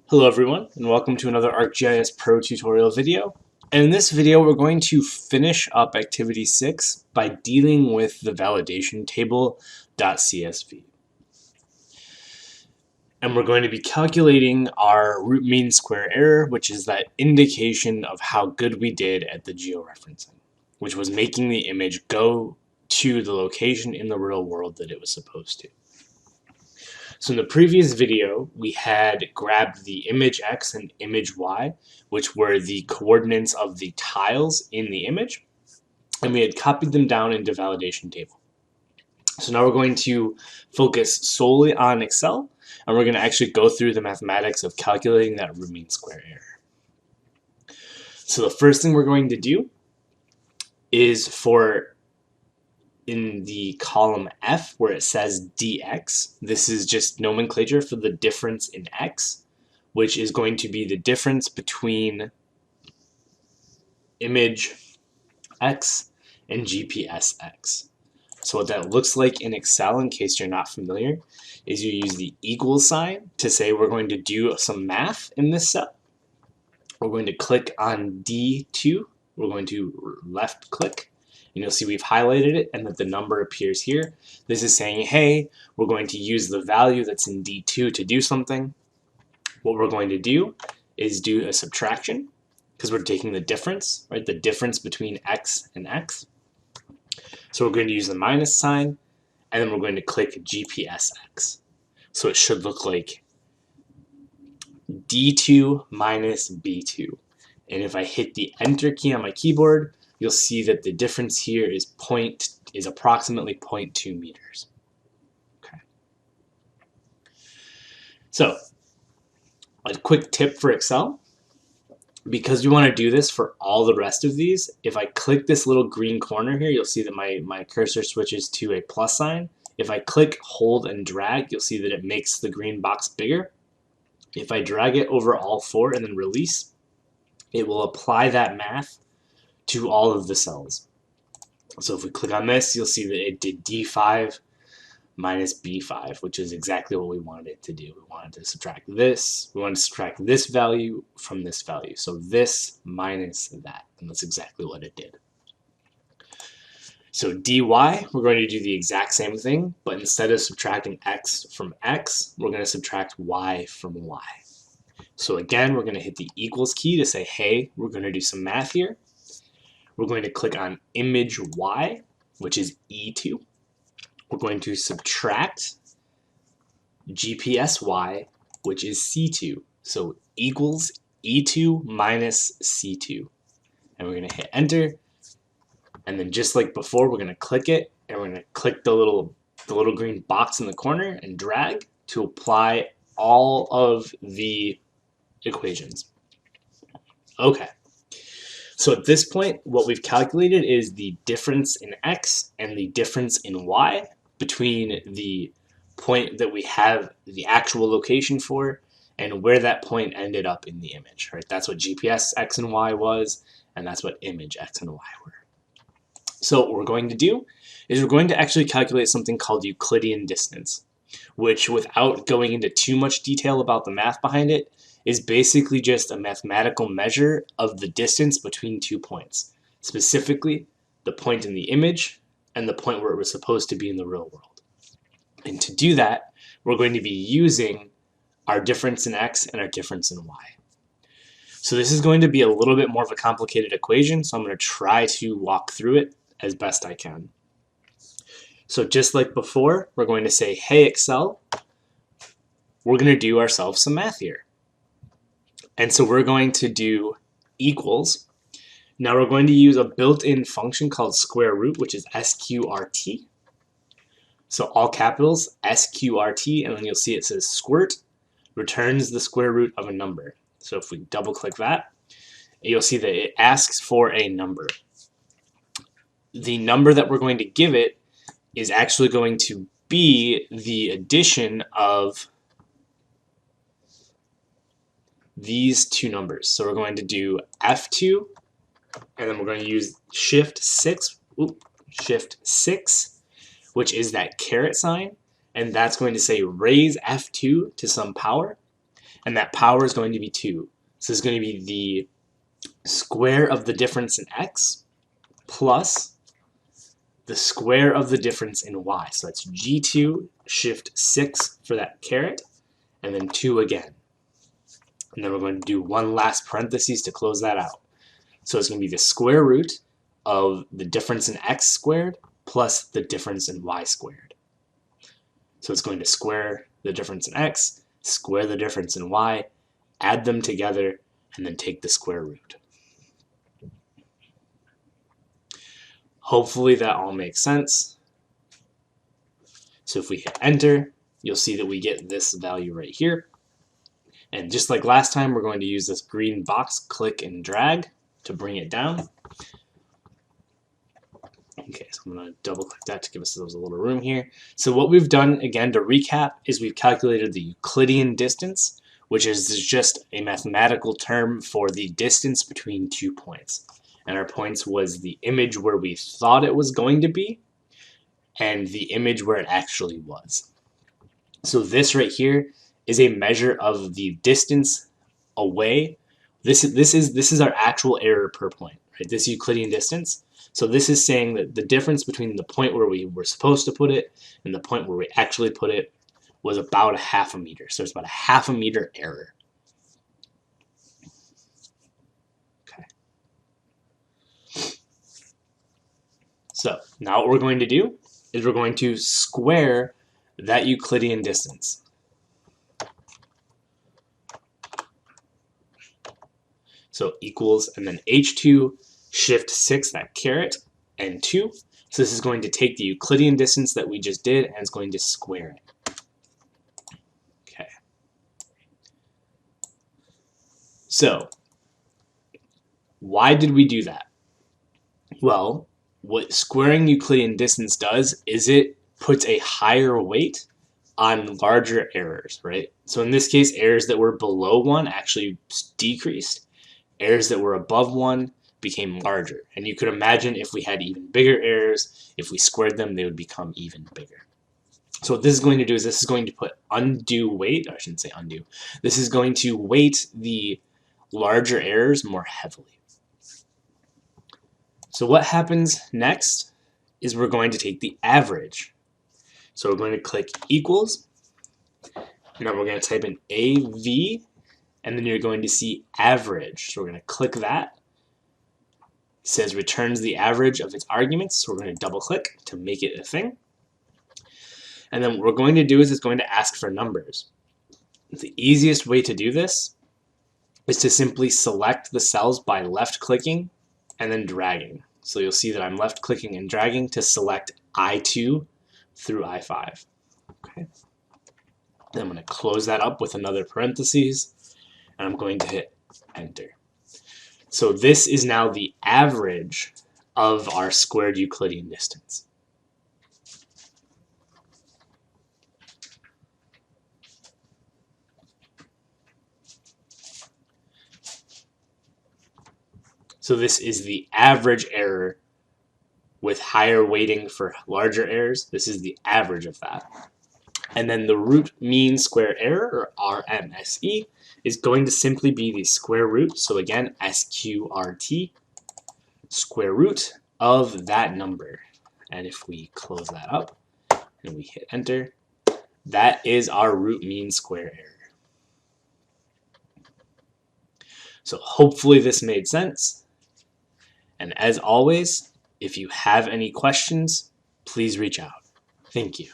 Hello everyone, and welcome to another ArcGIS Pro tutorial video. And in this video, we're going to finish up Activity 6 by dealing with the validation table.csv. And we're going to be calculating our root mean square error, which is that indication of how good we did at the georeferencing, which was making the image go to the location in the real world that it was supposed to. So in the previous video, we had grabbed the image X and image Y, which were the coordinates of the tiles in the image, and we had copied them down into validation table. So now we're going to focus solely on Excel, and we're going to actually go through the mathematics of calculating that root mean square error. So the first thing we're going to do is in the column F where it says dx, this is just nomenclature for the difference in x, which is going to be the difference between image x and GPS x. So what that looks like in Excel, in case you're not familiar, is you use the equal sign to say we're going to do some math in this cell. We're going to click on D2, we're going to left click, and you'll see we've highlighted it and that the number appears here. This is saying, hey, we're going to use the value that's in D2 to do something. What we're going to do is do a subtraction because we're taking the difference, right? The difference between x and x. So we're going to use the minus sign, and then we're going to click GPSX. So it should look like D2 minus B2. And if I hit the enter key on my keyboard, you'll see that the difference here is approximately 0.2 meters. Okay. So a quick tip for Excel, because we want to do this for all the rest of these, if I click this little green corner here, you'll see that my cursor switches to a plus sign. If I click, hold, and drag, you'll see that it makes the green box bigger. If I drag it over all four and then release, it will apply that math to all of the cells. So if we click on this, you'll see that it did D5 minus B5, which is exactly what we wanted it to do. We wanted to subtract this. We wanted to subtract this value from this value. So this minus that, and that's exactly what it did. So dy, we're going to do the exact same thing, but instead of subtracting x from x, we're going to subtract y from y. So again, we're going to hit the equals key to say, hey, we're going to do some math here. We're going to click on image y, which is E2. We're going to subtract GPS y, which is C2. So equals E2 minus C2. And we're going to hit enter. And then just like before, we're going to click it, and we're going to click the little green box in the corner and drag to apply all of the equations. Okay. So at this point, what we've calculated is the difference in x and the difference in y between the point that we have the actual location for and where that point ended up in the image, right? That's what GPS x and y was, and that's what image x and y were. So what we're going to do is we're going to actually calculate something called Euclidean distance, which, without going into too much detail about the math behind it, is basically just a mathematical measure of the distance between 2 points, specifically the point in the image and the point where it was supposed to be in the real world. And to do that, we're going to be using our difference in x and our difference in y. So this is going to be a little bit more of a complicated equation, so I'm going to try to walk through it as best I can. So just like before, we're going to say, hey Excel, we're going to do ourselves some math here. And so we're going to do equals. Now we're going to use a built-in function called square root, which is SQRT. So all capitals, SQRT, and then you'll see it says squirt, returns the square root of a number. So if we double click that, you'll see that it asks for a number. The number that we're going to give it is actually going to be the addition of these two numbers. So we're going to do F2, and then we're going to use shift 6, which is that caret sign, and that's going to say raise F2 to some power. and that power is going to be 2. So this is going to be the square of the difference in x plus the square of the difference in y. So that's g2 shift 6 for that caret, and then 2 again. And then we're going to do one last parentheses to close that out. So it's going to be the square root of the difference in x squared plus the difference in y squared. So it's going to square the difference in x, square the difference in y, add them together, and then take the square root. Hopefully that all makes sense. So if we hit enter, you'll see that we get this value right here. And just like last time, we're going to use this green box, click and drag to bring it down. Okay, so I'm going to double click that to give us a little room here. So what we've done, again, to recap, is we've calculated the Euclidean distance, which is just a mathematical term for the distance between 2 points. And our points was the image where we thought it was going to be and the image where it actually was. So this right here is a measure of the distance away. This is our actual error per point, right? This Euclidean distance. So this is saying that the difference between the point where we were supposed to put it and the point where we actually put it was about a half a meter. So it's about a half a meter error. Okay. So now what we're going to do is we're going to square that Euclidean distance. So equals, and then h2 shift 6, that caret, and 2. So this is going to take the Euclidean distance that we just did and it's going to square it. Okay. So why did we do that? Well, what squaring Euclidean distance does is it puts a higher weight on larger errors, right? So in this case, errors that were below 1 actually decreased. Errors that were above 1 became larger. And you could imagine if we had even bigger errors, if we squared them, they would become even bigger. So what this is going to do is this is going to put undue weight, or I shouldn't say undue, this is going to weight the larger errors more heavily. So what happens next is we're going to take the average. So we're going to click equals, and then we're going to type in AV, and then you're going to see average. So we're going to click that. It says returns the average of its arguments, so we're going to double click to make it a thing. And then what we're going to do is it's going to ask for numbers. The easiest way to do this is to simply select the cells by left clicking and then dragging. So you'll see that I'm left clicking and dragging to select I2 through I5. Okay. Then I'm going to close that up with another parentheses, and I'm going to hit enter. So this is now the average of our squared Euclidean distance. So this is the average error with higher weighting for larger errors. This is the average of that. And then the root mean square error, or RMSE, is going to simply be the square root. So again, SQRT, square root of that number. And if we close that up and we hit enter, that is our root mean square error. So hopefully this made sense. And as always, if you have any questions, please reach out. Thank you.